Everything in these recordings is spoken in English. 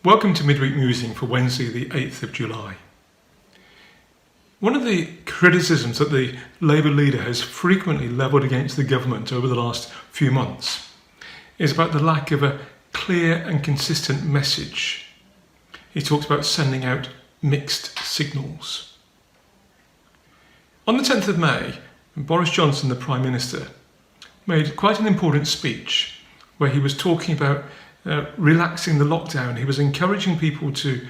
Welcome to Midweek Musing for Wednesday the 8th of July. One of the criticisms that the Labour leader has frequently levelled against the government over the last few months is about the lack of a clear and consistent message. He talks about sending out mixed signals. On the 10th of May, Boris Johnson, the Prime Minister, made quite an important speech where he was talking about relaxing the lockdown. He was encouraging people to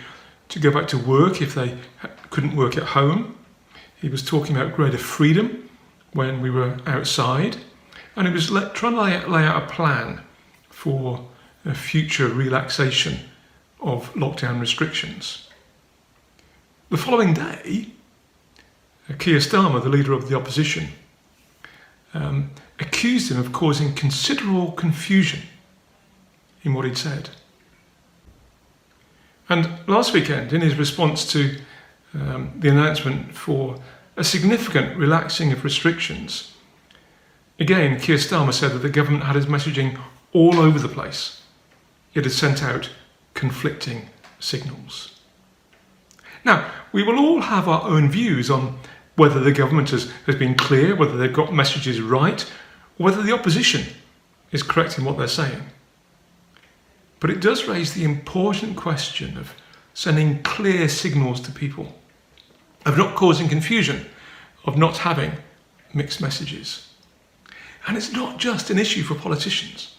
go back to work if they couldn't work at home. He was talking about greater freedom when we were outside. And he was trying to lay out a plan for a future relaxation of lockdown restrictions. The following day, Keir Starmer, the leader of the opposition, accused him of causing considerable confusion in what he'd said. And last weekend, in his response to the announcement for a significant relaxing of restrictions, again, Keir Starmer said that the government had his messaging all over the place. It had sent out conflicting signals. Now, we will all have our own views on whether the government has been clear, whether they've got messages right, or whether the opposition is correct in what they're saying. But it does raise the important question of sending clear signals to people, of not causing confusion, of not having mixed messages. And it's not just an issue for politicians.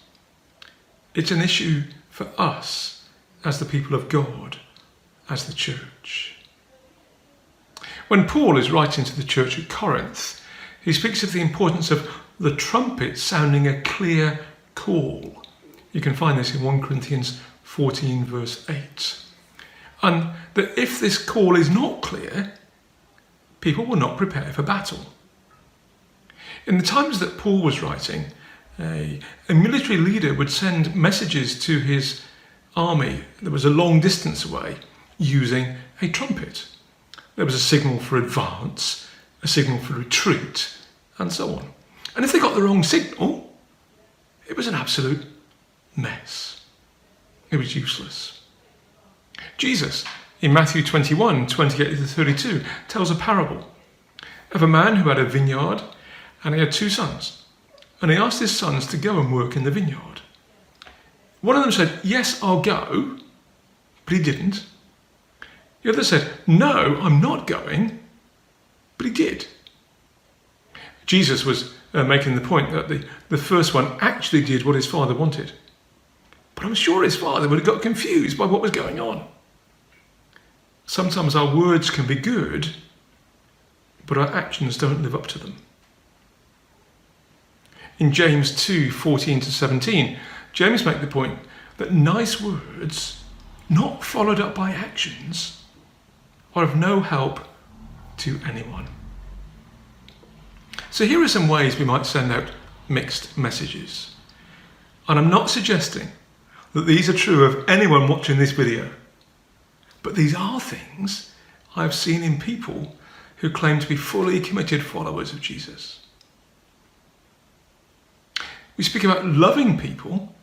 It's an issue for us as the people of God, as the church. When Paul is writing to the church at Corinth, he speaks of the importance of the trumpet sounding a clear call. You can find this in 1 Corinthians 14 verse 8. And that if this call is not clear, people will not prepare for battle. In the times that Paul was writing, a military leader would send messages to his army that was a long distance away using a trumpet. There was a signal for advance, a signal for retreat, and so on. And if they got the wrong signal, it was an absolute mess. It was useless. Jesus, in Matthew 21, 28 to 32, tells a parable of a man who had a vineyard and he had two sons. And he asked his sons to go and work in the vineyard. One of them said, "Yes, I'll go," but he didn't. The other said, "No, I'm not going," but he did. Jesus was making the point that the first one actually did what his father wanted. But I'm sure his father would have got confused by what was going on. Sometimes our words can be good, but our actions don't live up to them. In James 2, 14 to 17, James makes the point that nice words, not followed up by actions, are of no help to anyone. So here are some ways we might send out mixed messages. And I'm not suggesting that these are true of anyone watching this video. But these are things I've seen in people who claim to be fully committed followers of Jesus. We speak about loving people,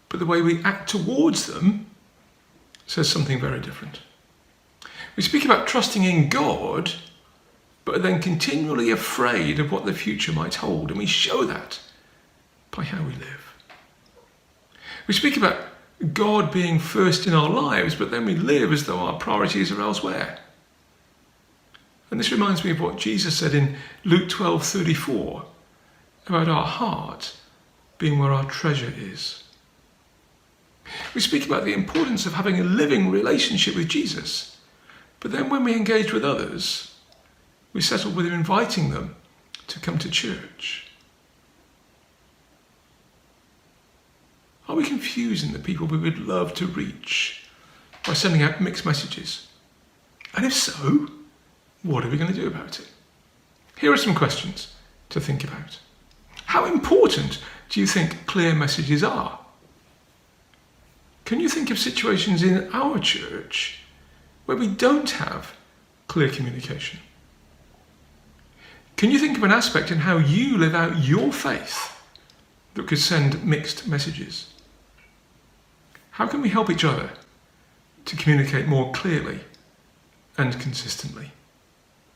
but the way we act towards them says something very different. We speak about trusting in God, but are then continually afraid of what the future might hold, and we show that by how we live. We speak about God being first in our lives, but then we live as though our priorities are elsewhere. And this reminds me of what Jesus said in Luke 12:34 about our heart being where our treasure is. We speak about the importance of having a living relationship with Jesus, but then when we engage with others, we settle with inviting them to come to church. Are we confusing the people we would love to reach by sending out mixed messages? And if so, what are we going to do about it? Here are some questions to think about. How important do you think clear messages are? Can you think of situations in our church where we don't have clear communication? Can you think of an aspect in how you live out your faith that could send mixed messages? How can we help each other to communicate more clearly and consistently.